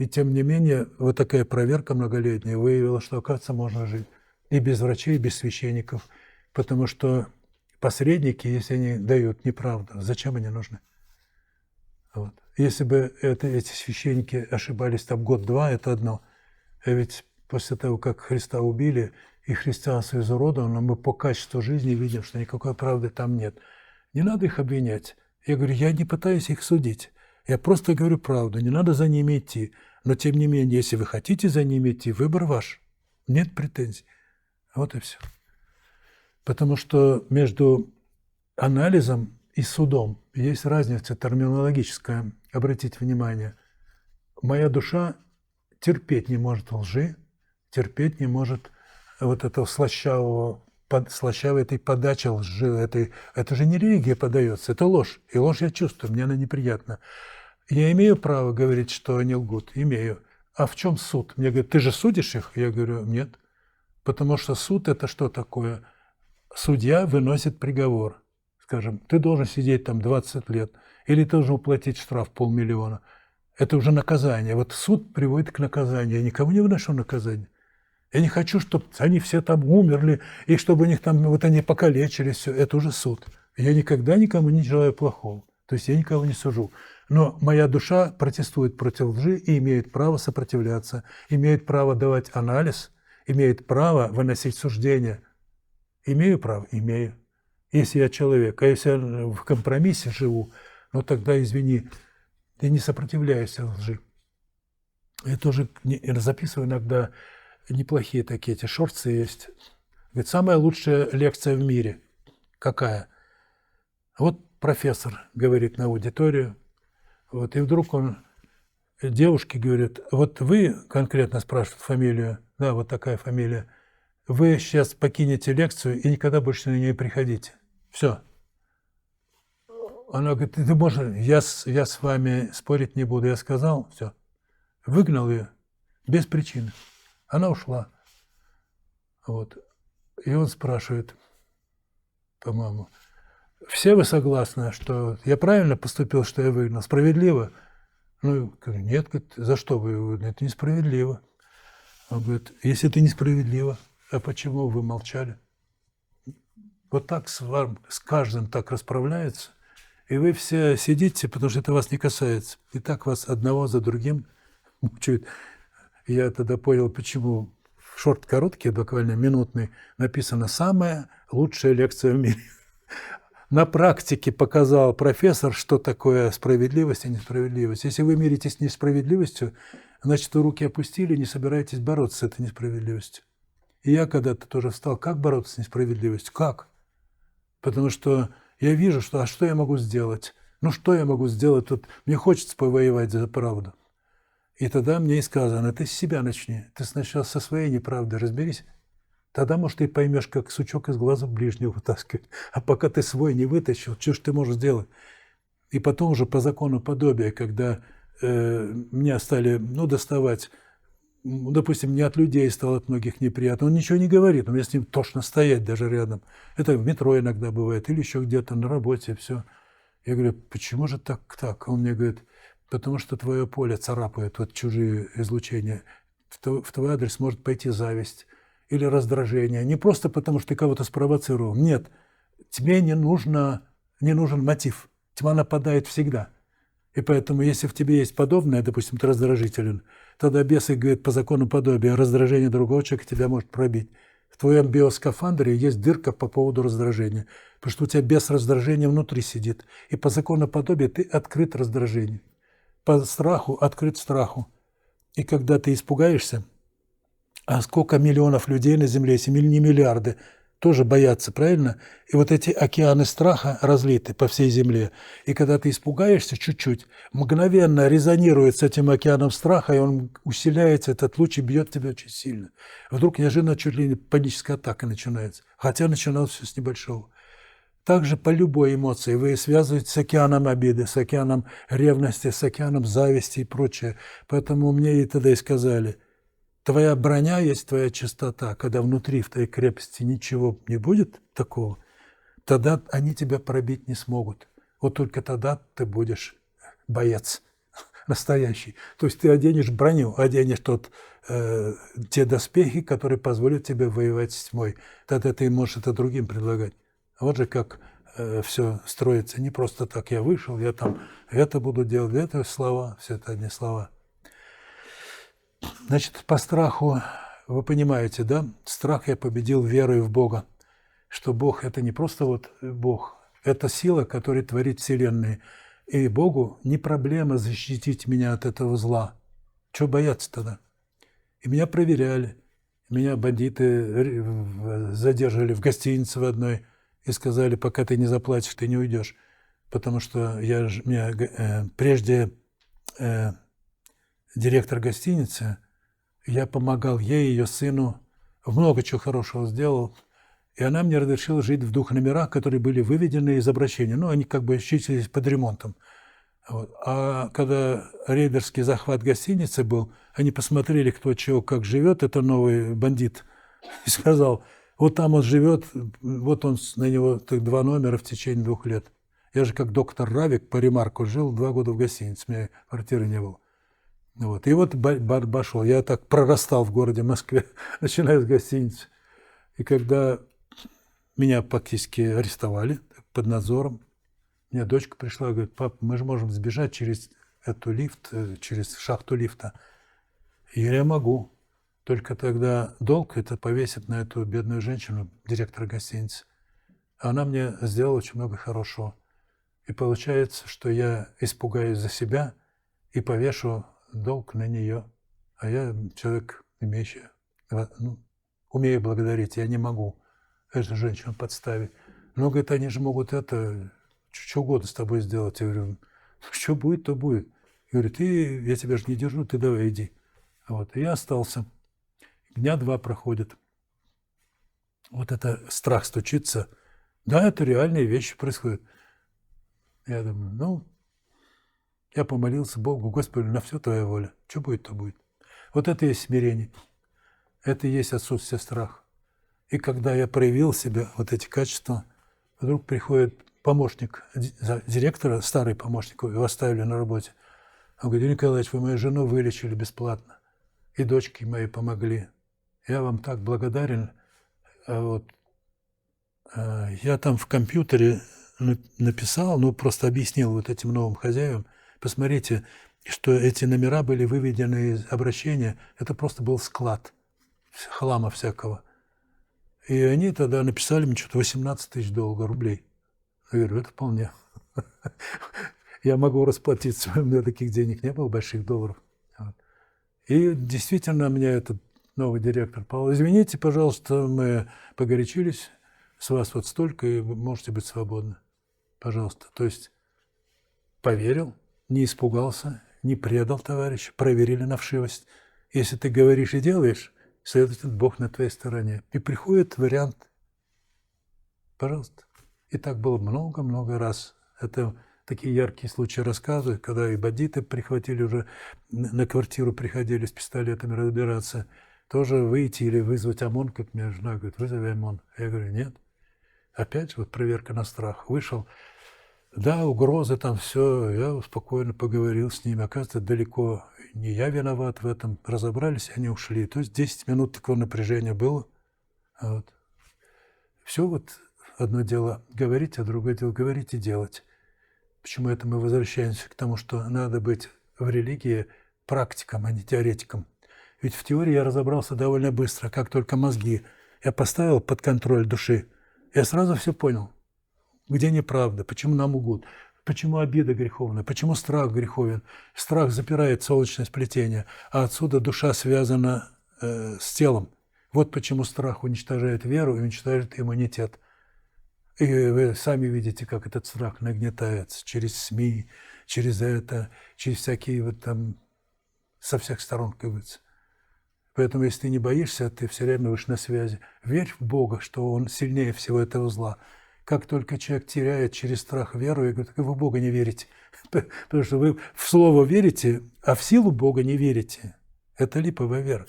И тем не менее, вот такая проверка многолетняя выявила, что, оказывается, можно жить и без врачей, и без священников. Потому что посредники, если они дают неправду, зачем они нужны? Вот. Если бы эти священники ошибались там год-два, это одно. А ведь после того, как Христа убили, и христианство изуродовано, мы по качеству жизни видим, что никакой правды там нет. Не надо их обвинять. Я говорю, я не пытаюсь их судить. Я просто говорю правду, не надо за ними идти. Но тем не менее, если вы хотите за ними идти, выбор ваш. Нет претензий. Вот и все. Потому что между анализом и судом есть разница терминологическая. Обратите внимание. Моя душа терпеть не может лжи, терпеть не может вот этого слащавой этой подачи лжи. Это же не религия подается, это ложь. И ложь я чувствую, мне она неприятна. Я имею право говорить, что они лгут? Имею. А в чем суд? Мне говорят, ты же судишь их? Я говорю, нет. Потому что суд – это что такое? Судья выносит приговор. Скажем, ты должен сидеть там 20 лет, или ты должен уплатить штраф 500 000. Это уже наказание. Вот суд приводит к наказанию. Я никому не выношу наказание. Я не хочу, чтобы они все там умерли, и чтобы у них там, вот они покалечились, все. Это уже суд. Я никогда никому не желаю плохого. То есть я никого не сужу. Но моя душа протестует против лжи и имеет право сопротивляться, имеет право давать анализ, имеет право выносить суждения. Имею право? Имею. Если я человек, а если я в компромиссе живу, ну тогда, извини, ты не сопротивляешься лжи. Я тоже записываю иногда неплохие такие эти шорцы есть. Говорит, самая лучшая лекция в мире. Какая? Вот профессор говорит на аудиторию, вот, и вдруг он девушке говорит, вот вы конкретно спрашивают фамилию, да, вот такая фамилия, вы сейчас покинете лекцию и никогда больше на нее не приходите. Все. Она говорит, ты можешь, я с вами спорить не буду. Я сказал, все. Выгнал ее без причины. Она ушла. Вот. И он спрашивает, по-моему, все вы согласны, что я правильно поступил, что я выгнал? Справедливо? Ну, нет, говорит, за что вы его выгнали? Это несправедливо. Он говорит, если это несправедливо, а почему вы молчали? Вот так с каждым так расправляется, и вы все сидите, потому что это вас не касается. И так вас одного за другим мучают. Я тогда понял, почему в шорт короткий, буквально минутный, написано «Самая лучшая лекция в мире». На практике показал профессор, что такое справедливость и несправедливость. Если вы миритесь с несправедливостью, значит, вы руки опустили и не собираетесь бороться с этой несправедливостью. И я когда-то тоже встал, как бороться с несправедливостью? Как? Потому что я вижу, что что я могу сделать? Ну, что я могу сделать? Тут мне хочется повоевать за правду. И тогда мне и сказано, ты с себя начни. Ты сначала со своей неправдой разберись. Тогда, может, ты поймешь, как сучок из глаза ближнего вытаскивать. А пока ты свой не вытащил, что ж ты можешь сделать? И потом уже по закону подобия, когда меня стали доставать, допустим, не от людей стало от многих неприятно. Он ничего не говорит, но мне с ним тошно стоять даже рядом. Это в метро иногда бывает, или еще где-то на работе, все. Я говорю, почему же так? Он мне говорит, потому что твое поле царапает вот чужие излучения. В твой адрес может пойти зависть или раздражение. Не просто потому, что ты кого-то спровоцировал. Нет, тебе не нужен мотив. Тьма нападает всегда. И поэтому, если в тебе есть подобное, допустим, ты раздражителен, тогда бесы говорят по закону подобия, раздражение другого человека тебя может пробить. В твоем биоскафандре есть дырка по поводу раздражения, потому что у тебя бес раздражения внутри сидит. И по закону подобия ты открыт раздражению. По страху открыт страху. И когда ты испугаешься, а сколько миллионов людей на Земле, если не миллиарды, тоже боятся, правильно? И вот эти океаны страха разлиты по всей Земле. И когда ты испугаешься чуть-чуть, мгновенно резонирует с этим океаном страха, и он усиляется, этот луч, и бьет тебя очень сильно. Вдруг неожиданно чуть ли не паническая атака начинается. Хотя начиналось все с небольшого. Также по любой эмоции вы связываете с океаном обиды, с океаном ревности, с океаном зависти и прочее. Поэтому мне и тогда и сказали, твоя броня есть твоя чистота. Когда внутри в твоей крепости ничего не будет такого, тогда они тебя пробить не смогут. Вот только тогда ты будешь боец. настоящий. То есть ты оденешь броню, оденешь те доспехи, которые позволят тебе воевать с тьмой. Тогда ты можешь это другим предлагать. Вот же как все строится. Не просто так я вышел, я там это буду делать, это слова, все это одни слова. Значит, по страху, вы понимаете, да? Страх я победил верой в Бога. Что Бог – это не просто вот Бог, это сила, которая творит вселенные. И Богу не проблема защитить меня от этого зла. Чего бояться тогда? И меня проверяли. Меня бандиты задержали в гостинице в одной и сказали, пока ты не заплатишь, ты не уйдешь. Потому что прежде директор гостиницы, я помогал ей, ее сыну, много чего хорошего сделал. И она мне разрешила жить в 2 номерах, которые были выведены из обращения. Ну, они как бы числились под ремонтом. Вот. А когда рейдерский захват гостиницы был, они посмотрели, кто чего, как живет, это новый бандит, и сказал, вот там он живет, вот он, на него 2 номера в течение 2 лет. Я же как доктор Равик по ремарку жил 2 года в гостинице, у меня квартиры не было. Вот. И вот пошел. Я так прорастал в городе Москве, начиная с гостиницы. И когда меня практически арестовали под надзором, мне дочка пришла и говорит, пап, мы же можем сбежать через через шахту лифта. И я могу. Только тогда долг это повесит на эту бедную женщину, директора гостиницы. Она мне сделала очень много хорошего. И получается, что я испугаюсь за себя и повешу долг на нее. А я человек, имеющий, умею благодарить, я не могу эту женщину подставить. Но, говорит, они же могут что угодно с тобой сделать. Я говорю, что будет, то будет. Я говорю, я тебя же не держу, ты давай иди. Вот. И я остался. 2 дня проходят. Вот это страх стучится. Да, это реальные вещи происходят. Я думаю, я помолился Богу, Господи, на все Твоя воля. Что будет, то будет. Вот это и есть смирение. Это и есть отсутствие страха. И когда я проявил себя, вот эти качества, вдруг приходит помощник директора, старый помощник, его оставили на работе. Он говорит, Николаевич, вы мою жену вылечили бесплатно. И дочки мои помогли. Я вам так благодарен. Я там в компьютере написал, просто объяснил вот этим новым хозяевам. Посмотрите, что эти номера были выведены из обращения. Это просто был склад хлама всякого. И они тогда написали мне что-то 18 тысяч долга, рублей. Я говорю, это вполне. Я могу расплатиться, у меня таких денег не было, больших долларов. И действительно, мне этот новый директор Павел, извините, пожалуйста, мы погорячились, с вас вот столько, и вы можете быть свободны. Пожалуйста. То есть поверил, не испугался, не предал товарища, проверили на вшивость. Если ты говоришь и делаешь, следовательно, Бог на твоей стороне. И приходит вариант, пожалуйста. И так было много-много раз. Это такие яркие случаи рассказывают, когда и бандиты прихватили уже, на квартиру приходили с пистолетами разбираться. Тоже выйти или вызвать ОМОН, как мне жена говорит, вызови ОМОН. Я говорю, нет. Опять же, вот проверка на страх. Вышел, да, угрозы там, все. Я спокойно поговорил с ними. Оказывается, далеко не я виноват в этом. Разобрались, они ушли. То есть 10 минут такого напряжения было. Вот. Все вот одно дело говорить, а другое дело говорить и делать. Почему это мы возвращаемся к тому, что надо быть в религии практиком, а не теоретиком. Ведь в теории я разобрался довольно быстро, как только мозги я поставил под контроль души, я сразу все понял, где неправда, почему нам лгут, почему обида греховная, почему страх греховен. Страх запирает солнечное сплетение, а отсюда душа связана с телом. Вот почему страх уничтожает веру и уничтожает иммунитет. И вы сами видите, как этот страх нагнетается через СМИ, через всякие вот там, со всех сторон, как говорится. Поэтому, если ты не боишься, ты все время будешь на связи. Верь в Бога, что Он сильнее всего этого зла. Как только человек теряет через страх веру, и говорит, вы в Бога не верите. Потому что вы в Слово верите, а в силу Бога не верите. Это липовая вера.